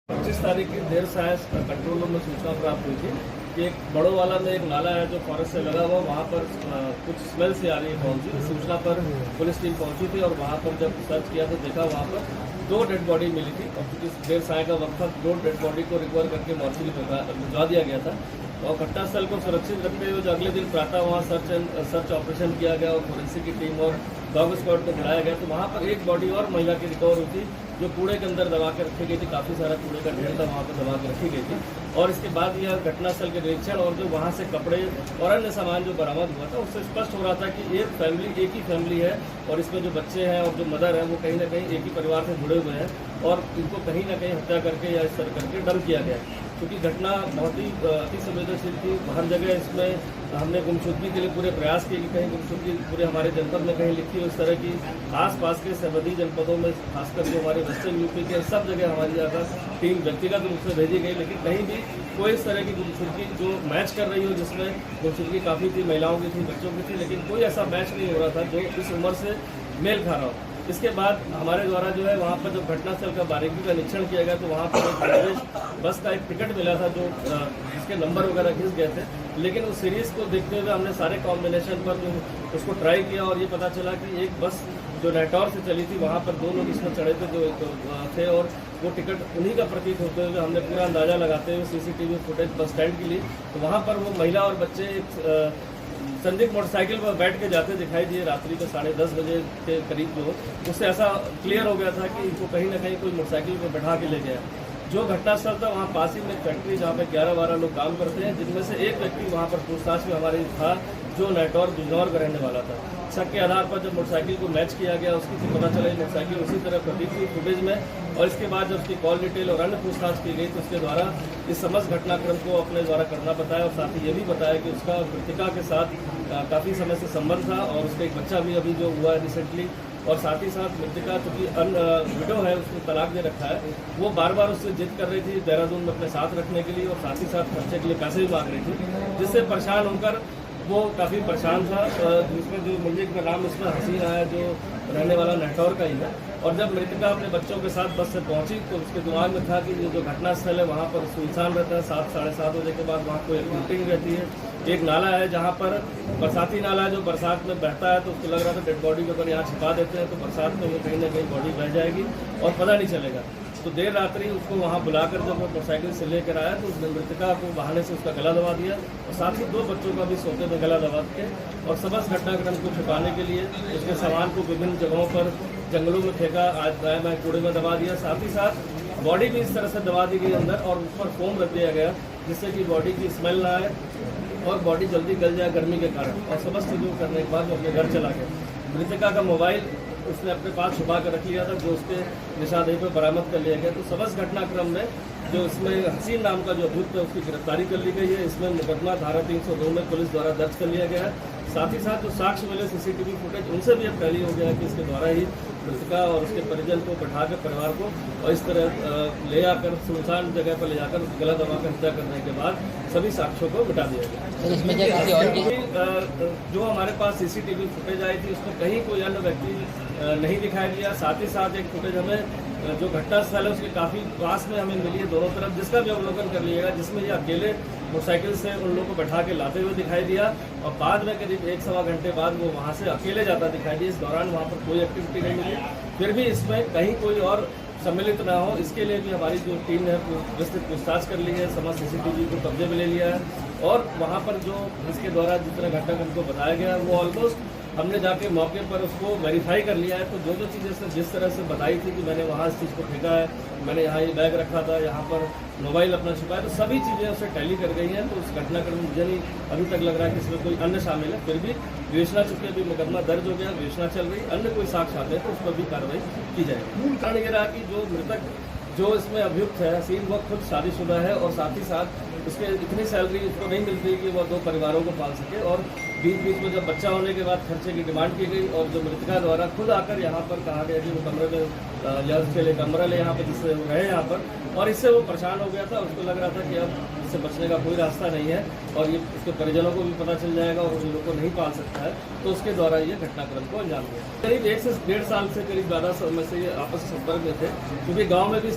25 तारीख की देर science control room में सूचना प्राप्त हुई थी कि एक बड़ो वाला में एक नाला है जो फॉरेस्ट से लगा हुआ, वहाँ पर कुछ स्मेल से आ रही है पहुँची। सूचना पर पुलिस टीम पहुँची थी और वहाँ पर जब सर्च किया तो देखा वहाँ पर 2 डेड बॉडी मिली थी और चूँकि देर साय का वक्त था 2 डेड बॉडी को रिकवर करके मॉर्चरी भिजवा दिया गया था और घटनास्थल को सुरक्षित रखते हुए जो अगले दिन प्रातः वहाँ सर्च ऑपरेशन किया गया और फोरेंसिक की टीम और डॉग स्क्वाड को बुलाया गया तो वहाँ पर एक बॉडी और महिला की रिकवर हुई थी जो कूड़े के अंदर दबा के रखी गई थी। काफ़ी सारा कूड़े का ढेर था वहाँ पर दबा के रखी गई थी और इसके बाद यह घटनास्थल के निरीक्षण और जो वहाँ से कपड़े और अन्य सामान जो बरामद हुआ था उससे स्पष्ट हो रहा था कि एक ही फैमिली है और इसमें जो बच्चे हैं और जो मदर है वो कहीं ना कहीं एक ही परिवार से जुड़े हुए हैं और इनको कहीं ना कहीं हत्या करके या इस तरह करके डंप किया गया। क्योंकि घटना बहुत ही अति संवेदनशील थी, हर जगह इसमें हमने गुमशुदगी के लिए पूरे प्रयास किए कि कहीं गुमशुदगी पूरे हमारे जनपद में कहीं लिखी हो इस तरह की। आसपास के संबंधी जनपदों में खासकर जो हमारे वेस्टर्न यूपी के सब जगह हमारी अगर टीम व्यक्तिगत रूप से भेजी गई, लेकिन कहीं भी कोई इस तरह की गुमशुदगी जो मैच कर रही हो जिसमें गुमशुदगी काफ़ी थी, महिलाओं की थी, बच्चों की थी, लेकिन कोई ऐसा मैच नहीं हो रहा था जो इस उम्र से मेल खा रहा हो। इसके बाद हमारे द्वारा जो है वहाँ पर जब घटनास्थल का बारीकी का निरीक्षण किया गया तो वहाँ पर एक बस का एक टिकट मिला था जो जिसके नंबर वगैरह घिस गए थे, लेकिन उस सीरीज़ को देखते हुए हमने सारे कॉम्बिनेशन पर जो उसको ट्राई किया और ये पता चला कि एक बस जो नेटौर से चली थी वहाँ पर 2 लोग इसमें चढ़े थे जो थे और वो टिकट उन्हीं का प्रतीत होते हुए हमने पूरा अंदाज़ा लगाते हुए सीसीटीवी फुटेज बस स्टैंड के लिए तो वहाँ पर वो महिला और बच्चे एक संदिग्ध मोटरसाइकिल पर बैठ के जाते दिखाई दिए रात्रि को 10:30 बजे के करीब। जो उससे ऐसा क्लियर हो गया था कि इनको कहीं ना कहीं कोई मोटरसाइकिल पर बैठा के ले गया। जो घटनास्थल था वहाँ पास ही में फैक्ट्री जहाँ पे 11-12 लोग काम करते हैं, जिनमें से एक व्यक्ति वहाँ पर पूछताछ में हमारे था जो नेटौर बिजनौर का रहने वाला था। शक के आधार पर जब मोटरसाइकिल को मैच किया गया उसकी तो पता चला मोटरसाइकिल उसी तरह प्रतीत हुई फुटेज में और इसके बाद जब उसकी कॉल डिटेल और अन्य पूछताछ की गई तो उसके द्वारा इस समस्त घटनाक्रम को अपने द्वारा करना बताया और साथ ही ये भी बताया कि उसका मृतिका के साथ काफ़ी समय से संबंध था और उसका एक बच्चा भी अभी जो हुआ है रिसेंटली और साथ ही साथ मृतिका चूँकि विडो है उसको तलाक दे रखा है, वो बार बार उससे जिद कर रही थी देहरादून में अपने साथ रखने के लिए और साथ ही साथ खर्चे के लिए पैसे भी मांग रही थी, जिससे परेशान होकर वो काफ़ी परेशान था। जिसमें जो मुझे का नाम इसमें हसीन आया जो रहने वाला नेटौर का ही है और जब मृतिका अपने बच्चों के साथ बस से पहुंची तो उसके दिमाग में था कि ये जो घटनास्थल है वहाँ पर सुनसान रहता है, 7-7:30 बजे के बाद वहाँ कोई एक्टिविटी रहती है। एक नाला है जहाँ पर बरसाती नाला है जो बरसात में बहता है तो उसको लग रहा था डेड बॉडी को अगर यहाँ छिपा देते हैं तो बरसात में वो कहीं ना कहीं बॉडी बह जाएगी और पता नहीं चलेगा। तो देर रात्रि उसको वहाँ बुलाकर जब वो मोटरसाइकिल से लेकर आया तो उसने मृतिका को बहाने से उसका गला दबा दिया और साथ ही 2 बच्चों का भी सोते में गला दबा के और समस्त घटनाक्रम को छुपाने के लिए उसके सामान को विभिन्न जगहों पर जंगलों में फेंका, आज दाएं बाएं कूड़े में दबा दिया। साथ ही साथ बॉडी भी इस तरह से दबा दी गई अंदर और उस पर फोम रख दिया गया जिससे कि बॉडी की स्मेल ना आए और बॉडी जल्दी गल जाए गर्मी के कारण। और समस्त चीज़ों करने के बाद वो अपने घर चला गया। मृतिका का मोबाइल उसने अपने पास छुपा कर रख लिया था जो उसके निशानदेही पर बरामद कर लिया गया। तो समस्त घटनाक्रम में जो इसमें हसीन नाम का जो अभियुक्त है उसकी गिरफ्तारी कर ली गई है। इसमें मुकदमा धारा 302 में पुलिस द्वारा दर्ज कर लिया गया है। साथ ही साथ जो साक्ष्य मिले सीसीटीवी फुटेज उनसे भी अब टैली हो गया है कि इसके द्वारा ही मृतिका और उसके परिजन को बैठा कर परिवार को और इस तरह ले आकर सुनसान जगह पर ले जाकर उसकी गला दबाकर हत्या करने के बाद सभी साक्ष्यों को मिटा दिया गया। तो इसमें क्या किसी और की जो हमारे पास सीसीटीवी फुटेज आई थी उसमें कहीं कोई अन्य व्यक्ति नहीं दिखाई दिया। साथ ही साथ एक फुटेज हमें जो घटनास्थल है उसके काफ़ी पास में हमें मिली है दोनों तरफ, जिसका भी अवलोकन कर लिएगा, जिसमें ये अकेले मोटरसाइकिल से उन लोगों को बैठा के लाते हुए दिखाई दिया और बाद में करीब 1-1.25 घंटे बाद वो वहाँ से अकेले जाता दिखाई दिया। इस दौरान वहाँ पर कोई एक्टिविटी नहीं मिली। फिर भी इसमें कहीं कोई और सम्मिलित ना हो इसके लिए भी हमारी जो टीम है विस्तृत पूछताछ कर ली है, समस्त सीसीटीवी को कब्जे में ले लिया है और वहाँ पर जो इसके द्वारा जितना घटनाक्रम को बताया गया वो ऑलमोस्ट हमने जाके मौके पर उसको वेरीफाई कर लिया है। तो जो चीज़ें इसने जिस तरह से बताई थी कि मैंने वहाँ इस चीज़ को फेंका है, मैंने यहाँ ये बैग रखा था, यहाँ पर मोबाइल अपना छुपाया, तो सभी चीज़ें उससे टैली कर गई हैं। तो उस घटनाक्रम में मुझे नहीं अभी तक लग रहा है कि इसमें कोई अन्य शामिल है। फिर भी विवेचना चुके भी मुकदमा दर्ज हो गया, विवेचना चल रही, अन्य कोई साक्ष्य आते हैं तो उस पर भी कार्रवाई की जाएगी। मूल कारण ये रहा कि जो मृतक जो इसमें अभियुक्त है हसीन वो खुद शादीशुदा है और साथ ही साथ उसके इतनी सैलरी उसको नहीं मिलती कि वो 2 परिवारों को पाल सके और बीच बीच में जब बच्चा होने के बाद खर्चे की डिमांड की गई और जो मृतिका द्वारा खुद आकर यहाँ पर कहा गया कि वो कमरे में या उसके लिए कमरा ले यहाँ पर जिससे वो रहे यहाँ पर और इससे वो परेशान हो गया था। उसको लग रहा था कि अब इससे बचने का कोई रास्ता नहीं है और ये उसके परिजनों को भी पता चल जाएगा और उन लोगों को नहीं पाल सकता है, तो उसके द्वारा ये घटनाक्रम को अंजाम दिया। करीब 1 से 1.5 साल से करीब ज़्यादा समय से ये आपस में संपर्क में थे क्योंकि गाँव में भी